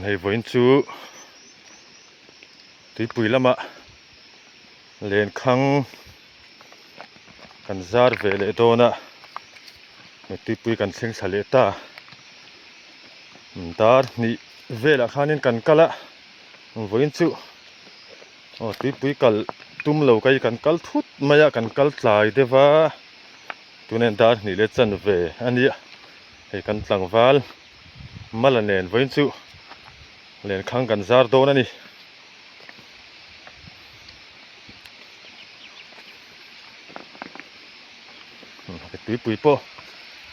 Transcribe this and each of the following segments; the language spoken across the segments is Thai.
ให้วันจูที่ปุยละมาเล่นคังกันซาร์เวเลโตนะไม่ที่ปุยกันเซ็งสาเลต้าตานี่เวลาข้านินกันกะละวันจูที่ปุยกัลตุ้มเหลาไกกันกัลทุดมายากันกัลลายเดว่าตัวนั้นตานี่เลจันเวอันนี้ให้กันตั้งวาลมาละเนนวันจูเล่นคังกันซาร์โตนะนี่ที่ปุยปอ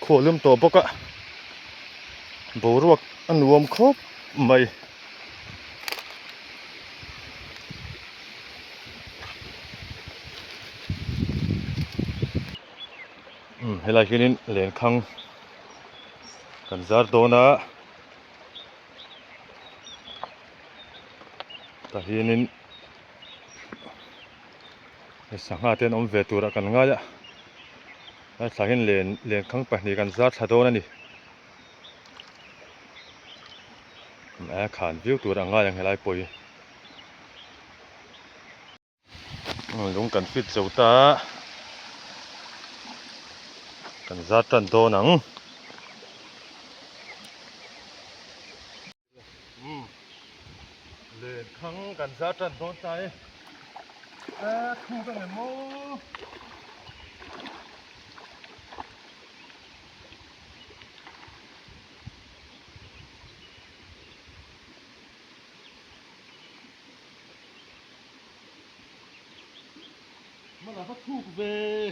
โคลืมตัวปกะบรวกอันรวมครบไม่เฮลาคินินเล่นคังกันซาร์โตนะตาฮินินสังหารเต็นอมเวตุระกันง่ายแล้วสังเกตเล่นคังไปนี่กันซาร์ชาโตนะนี่ขานวิวตัวง่ายอย่างไรปอยลงกันฟิตเจ้าตากันซาร์ตันโตนังเล่นคังกันซาร์ตันโตใจคู่กันเลยโมมันอะไรก็ถูกเว้ย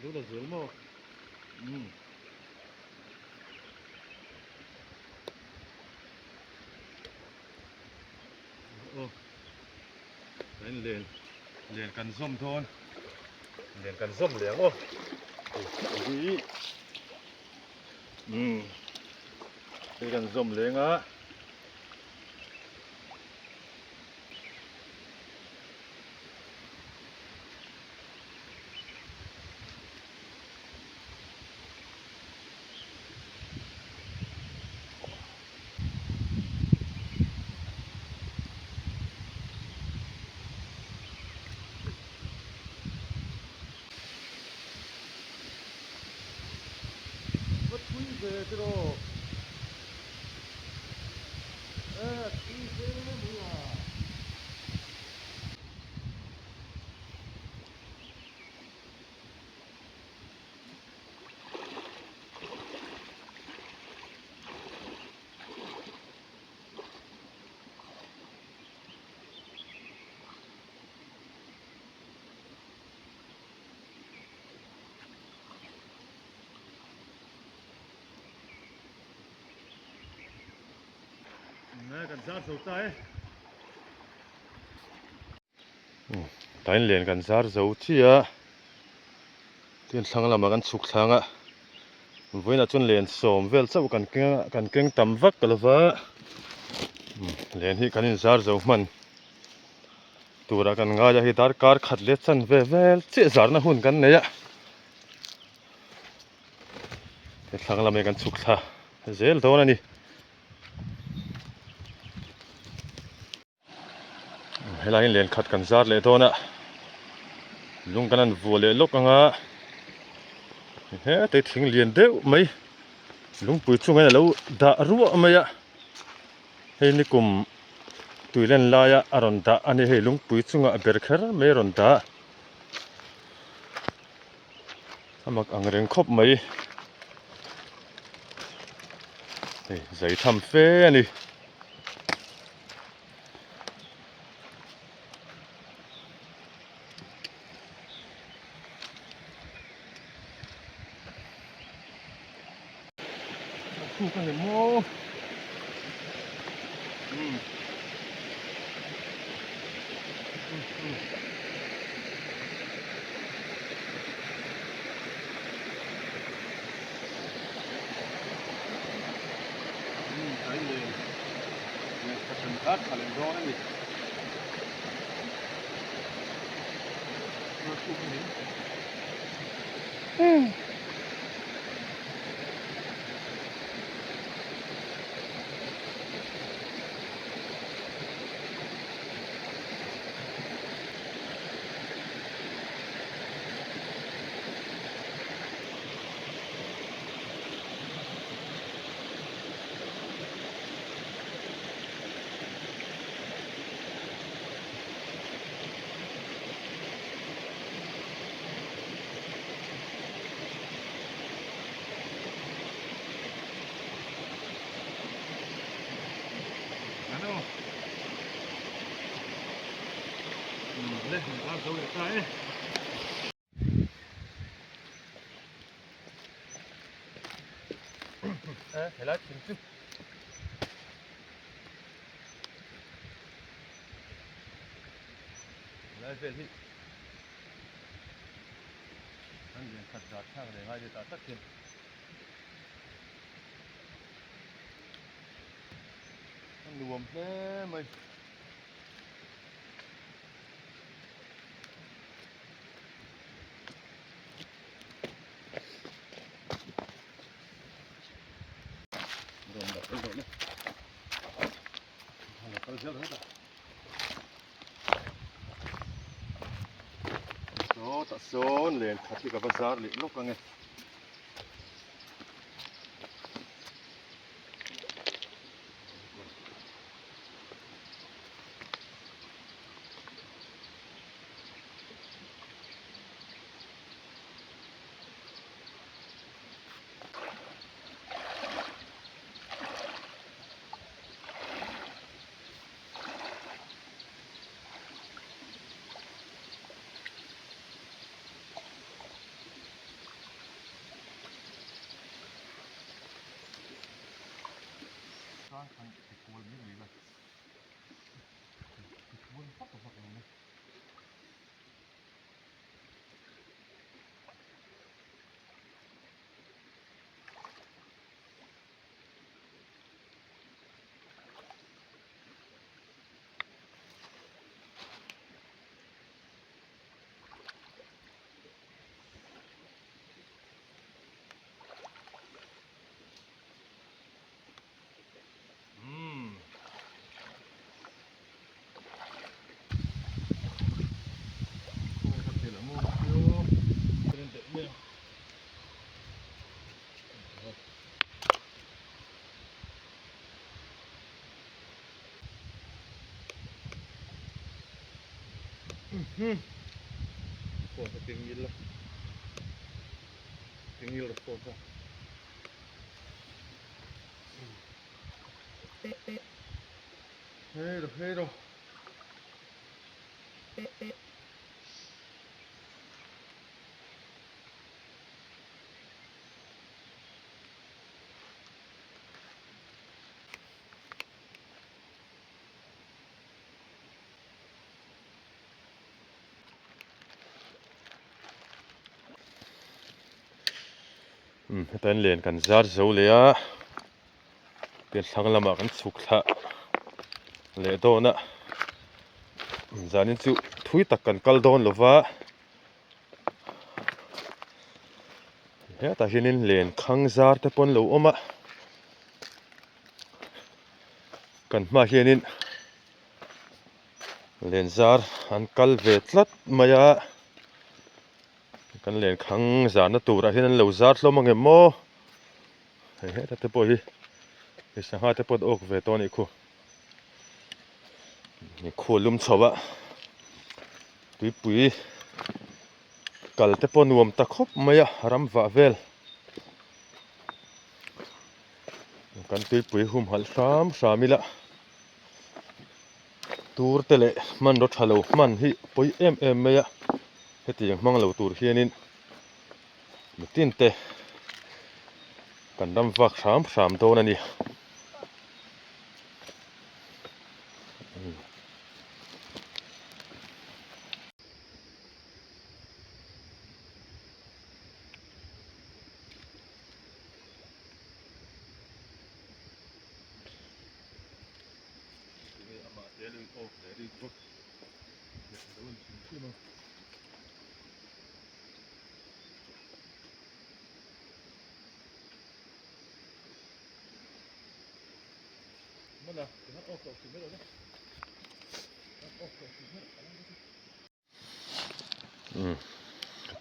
ดูแลเสือมั้งโอ้เล่นกันส้มโทนเล่นกันส้มเหลืองโอ้ดีเล่นกันส้มเหลืองอ่ะPedro. Mira. กันซาร์สุดท้ายตายเล่นกันซาร์สุดที่ที่สังละมากันสุกสังวันนั้นจนเล่นสมเวลเจ้ากันเก่งตั้มวักกันละวะเล่นที่กันซาร์สุดมันตัวรักันง่ายที่ดาร์การขัดเล็ดสันเวลเจ้าซาร์น่ะหุ่นกันเนี่ยที่สังละมากันสุกสังเจลตัวนั้นนี่เฮลาเล่นขัดกันซาร์เลยตัวน่ะลุงกันนั่นวัวเลยลูกงาเฮ้แต่ถึงเรียนเดียวไม่ลุงปุ๋ยช่วงนั้นเราด่ารัวไม่อะเฮ้นี่กุมตุยเล่นลายอารอนด่าอันนี้เฮ้ลุงปุ๋ยช่วงเบอร์เคอร์ไม่รอนด่าทำมาอังเริงคบไม่เฮ้ใจทำเฟ้นี่ chu kan mo Cắt khả năng rõ đấy. Nó chụp cái gì? Lên mình làm dấu để tay thấy là chính chứ lại về đi anh liền khát giặt sang để hai đứa ta tắt tiền anh đùm thế mày Đó, ta son lên khát cái bazar liền lúc này. Kan ikut ni lah. Ikut apa ni? Cosa tingil lah. Tingil cosa. Hero. Tên liền kan zar zo le a tiền sang lama kan suk tha le do na zanin chu thui tak kan kal don lova he ta hinin len khang zar te pon lo oma kan ma hianin len zar an kal ve tlat maya kan len khang zar na tura hinan lo zar hlom angemaw he ta te pawh hi sangha te pawh ok ve tawni khu ni khulum chawa tuipui kal te pawh nuam ta khop maya ram va vel kan tuipui hum hal samila tur tele man ro thalo man hi poi em maya heti mang lo tur hianin tin te กันดำฟัก3ตัวนั่นนี่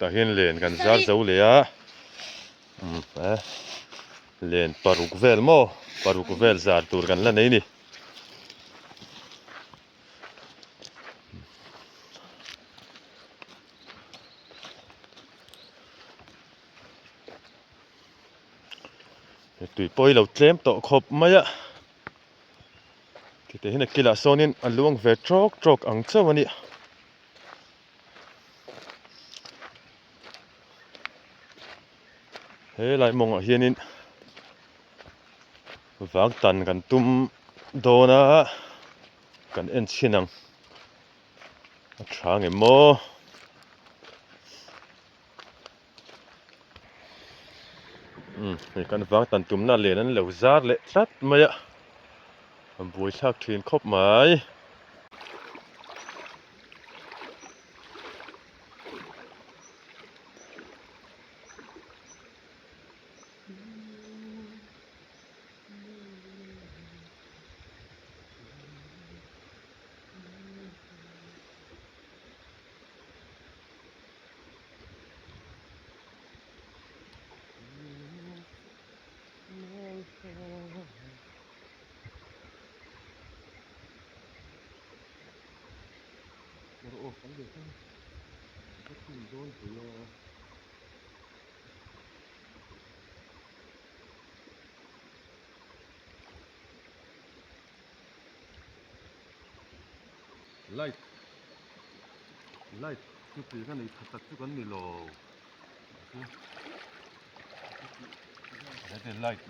ta hian len kan zar zo le a len paruk vel mo paruk vel zar tur kan la nei ni tui poi lo tlem to khop mai a te hin kila sonin aluang ve trok ang chawani he lai mong a hianin wang tan kan tum dona kan en chinang thang emo kan wang tan tum na len an lo zar le tlat mai a am boi thak thin khop mai light chu pi kan nei thatak chu kan ni lo de light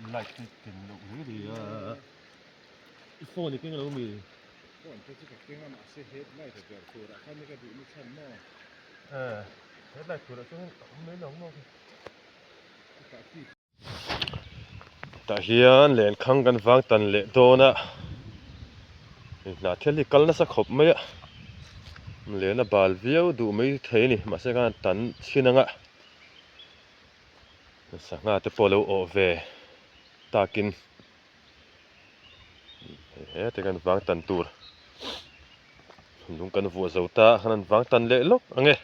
tin lo ni ri a phone ni king lo mi phone chu ka king ma se headlight de ko ra kan ni ka du ni chan mo headlight ko ra chu me lo mo ta hian len khang kan wang tan le dona na theli kalna sa khop mai a lena bal viau du mai thei ni ma se kan tan chinanga sanga te polo o ve takin te kan wang tan tur lung kan vu zo ta khan wang tan le lok ange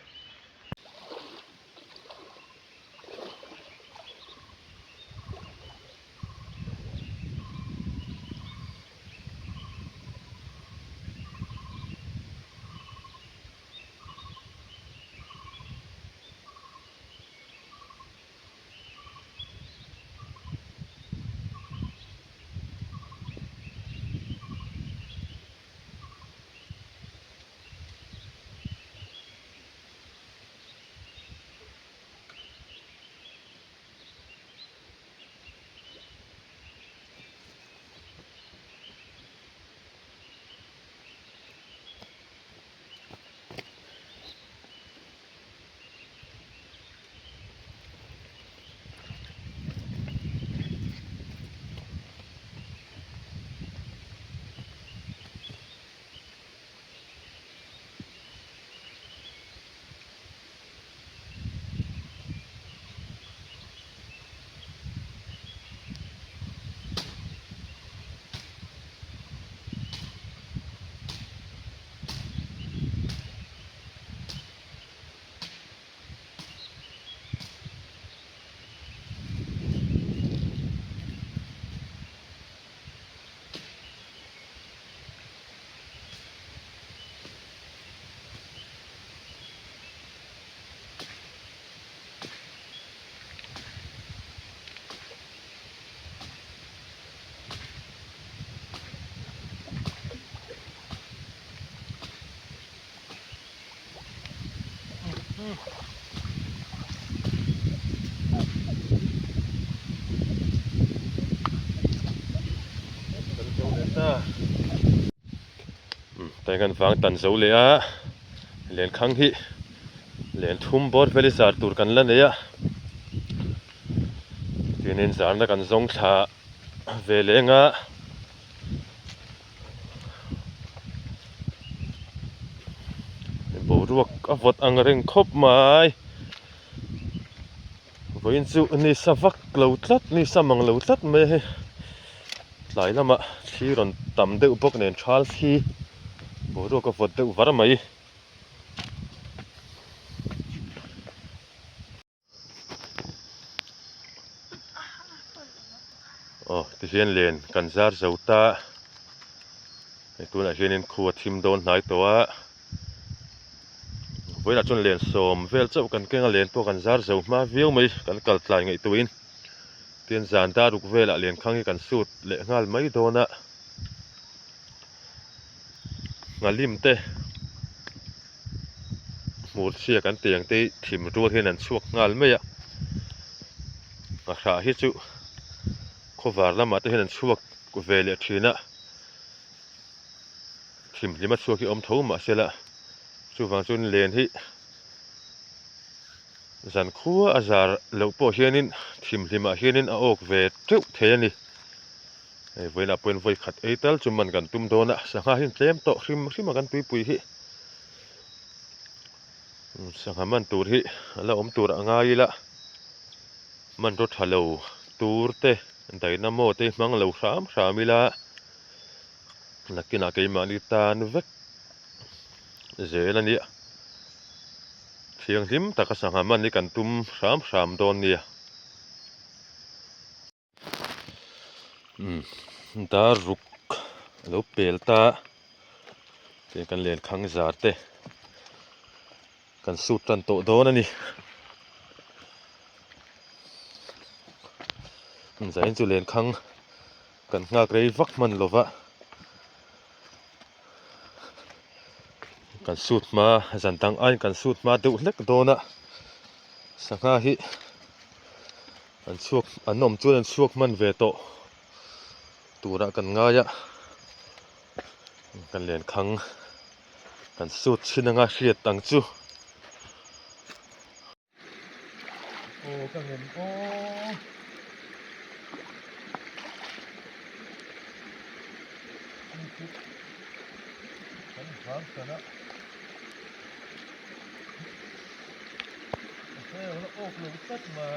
แต่กันฟังตันโซเลยอ่ะเรียนครั้งที่เรียนทุ่มบอดเวลิสาร์ตูร์กันแล้วเนี่ยที่นินสารนักกันทรงชาเวเลงะบรวกอวดอังเริงคบไม้วินซูนี่สวักเหลาทัดนี่สมังเหลาทัดไม่หลายละมะที่รอนต่ำเดือบกเนินชาลที่บรวกอวดเดือวารไม่ที่เห็นเรียนกันซาร์เซาตาไอตัวนั้นเห็นขวดทิมโดนหายตัวเวลาจนเรียนสมเวลเจ้ากันเก่งเรียนพวกกันซาร์เซามาวิวไม่กันกัลตายไงตัวอินเตียนจานตาดุกเวลาเรียนครั้งนี้กันสุดเละงานไม่โดนงานลิมเตะหมูเชียกันเตียงที่ทิมรัวที่นั่นช่วงงานไม่อะอาชาฮิจุขวารละมาที่นั่นช่วงกูเวลทีน่ะทิมลิมาช่วงที่อมทุ่มมาเสียละช่วงฟังจนเรียนที่จันขัวอาจารย์เหล่าพ่อเฮียนินทิมลิมาเฮียนินออกเวทเจ้าเทียนี่เวลาเป็นไฟขัดไอเตลจุมันกันตุ้มโดนสังหาหินเต็มโตริมกันปุยฮิสังหามันตูรฮิแล้วอมตูรง่ายละมันรถฮัลโหลตูรเตไดนาโมเตมังเหล่าสามิละนักกินอาเกยมานิตานเวกเจลันเนี่ยเสียงทิมตะกสังหามันนี่กันตุ้มสามโดนเนี่ยดารุกแล้วเปลตาเป็นกันเรียนขังจาร์เตกันสูตรตันโตโดนนี่ใจจุเรียนขังกันงากเรยวักมันโลวะกันสูตรมาจันตังอันกันสูตรมาดูเล็กโดนสังหาฮิอันชวกอันนมจุนชวกมันเวโตตัวระกันง่ายกันเรียนขังกันสูตรชินงาเชียตังจูโอ้กันเรียนโอ้กันหางกันนะเฮ้ยแล้วโอ้กลุ่มตัดไม้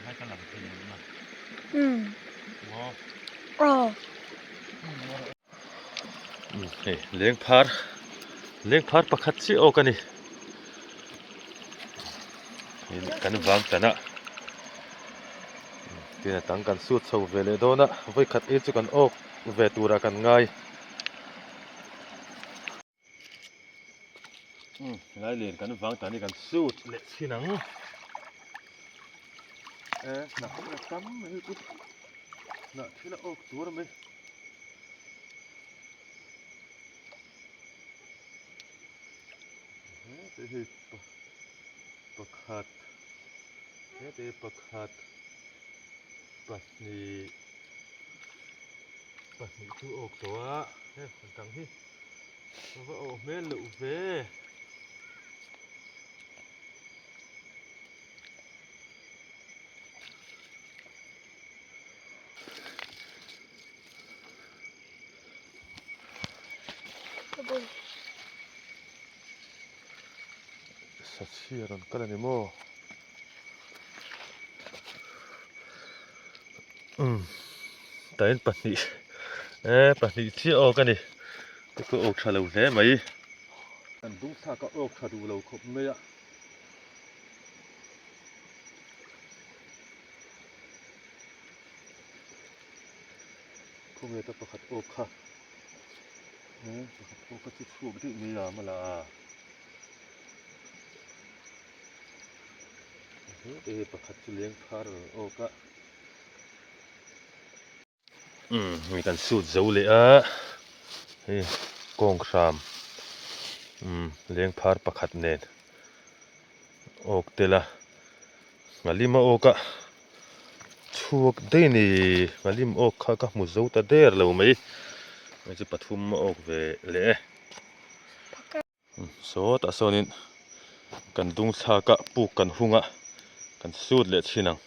ให้กำลังทีมาเลี้ยงพาร์ประคัตชิโอกันนี่กันวางแต่นะที่นั่นตั้งกันสูดเสาเวเลโดนะไว้ขัดเอจุกันออกเวตูระกันง่ายไล่เลียนกันวางแต่นี่กันสูดเล็ดที่หนังหนักซ้ำไม่กูหนักที่ละออกตัวละไหมเฮ้ยประคัดเฮ้ยประคัดปัสนีชูออกตัวเฮ้ยตั้งที่ว่าโอ้เมลลูเวสัตว์เชี่ยรันกันนี่โม่แต่เห็นปัสนีที่ออกกันนี่ก็ออกชาลูแล้วไหมอันดุ้งซาก็ออกชาดูเราครบไหมอะคงจะประคัดออกค่ะ โอ้ก็สิถูกดิมีอ่ะมาละประคัดเลี้ยงพาร์โอ้ก็มีกันสูดเจ้าเลยกองครามเลี้ยงพาร์ประคัดเนตโอกเตละมาลิมาโอกะช่วงได้นี่มาลิมโอกข้าก็มุจาวตาเดร์แล้วไหมมันจะปัดฟุมมาโอกเวเล่โซตาโซนินกันดุงชากะปูกันหุงะกันสูดเล็ดชินัง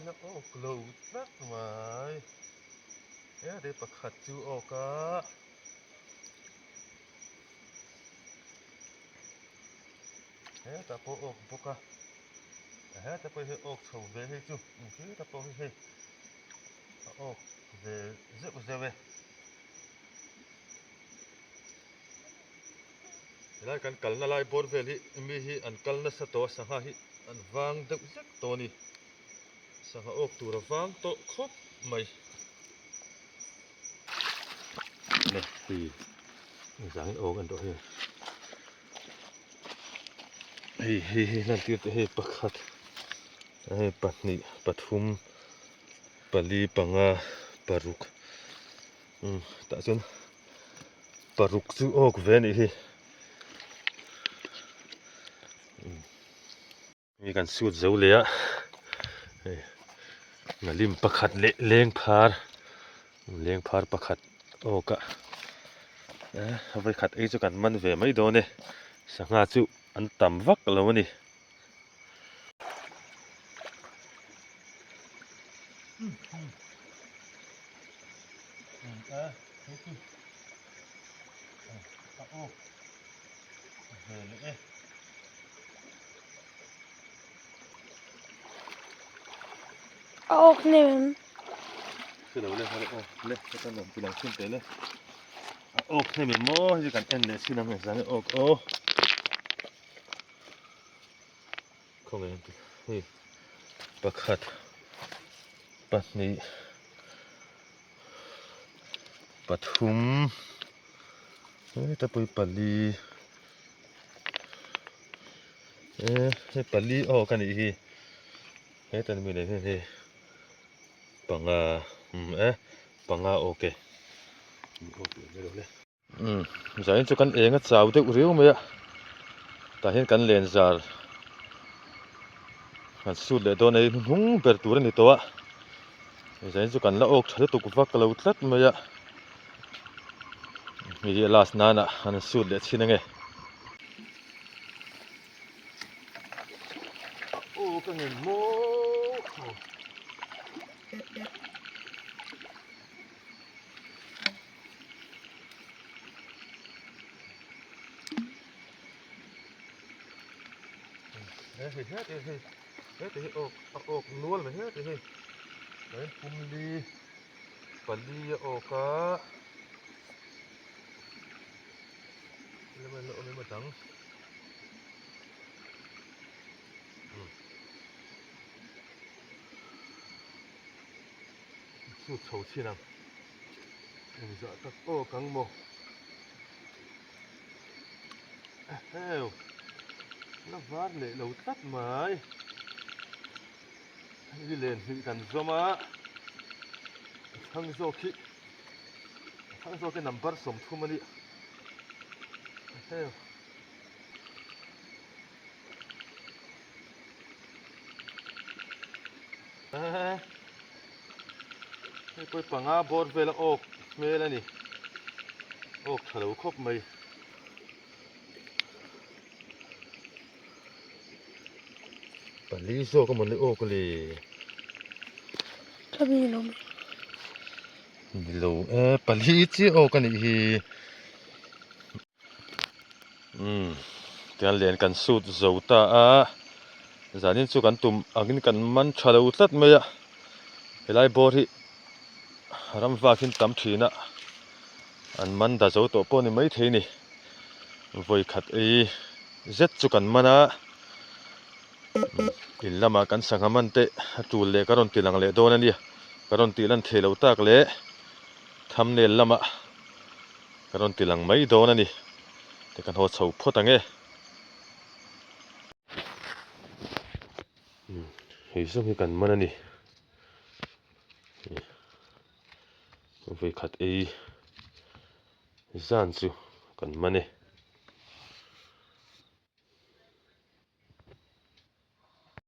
แล้วโอ้กลูดนักไหมเดี๋ยวประคัดจูโอกะแต่พอโอกบุกะแต่พอให้โอกสูเวให้จูแต่พอให้โอกเวเจ็บเจ็บแล้วกันกัลนาลายบอร์เวลีมีฮีอันกัลนาสตอสังหาฮีอันวางเด็กเจ็กตัวนี้สังหาอกตัววางโตครบไหมเนี่ยปีสังอกอันตัวเฮ้นั่นที่ตัวประคัดปัดนี่ปัดฟุมปลีปังาปารุกแต่จนปารุกจูอกเวนี่มีกันสูดเจ้าเลยมาลิมประคัดเลี้ยงพาร์ประคัดโอกะเอาไปขัดจุกันมันเวไม่โดนเนี่ยสังหาจูอันต่ำวักแล้วนี่ook nemen. Sudah boleh, boleh kita nak bilang cinta le. Ok ni memang je kan ende sinang sana ok komen ni pakat pat ni pathum tapi pali pali oh kan ini tan mi le panga panga okay giải cho căn eng chào te uriu me ta hian kan len zar kan su le do nei hung ber tur ni to a giải cho kan la ok thale tu vak lo tlat me ya mi las nana an su le chinange o kan mo thế ok nuôi mà thế đấy pum đi pali ok lên mà lộ lên mà trắng sụt sầu chi nào giờ các ô căng mồ heo nó vát lệ lâu tắt mà đi lên thì cần do mà thằng do cái nằm bắt sống thu mà đi heo coi panga bor về là ok mê là nè ok thầu khóc mày pali so ko mon le ok le Tabi lom. Bilo pali chi ok ni hi tian len kan sut zota a zanin chu kan tum angin kan man thalo tlat mai a helai bor hi ram vakin tam thina an man da zo to pawh ni mai thei ni voi khat ei zet chu kan mana in lama kan sangha man te atul le karon tilang le don ani karon tilan thelo tak le thumbnail lama karon tilang mai don ani te kan ho chho phot ange hei zo hi kan man ani voi khat ei zan chu kan mane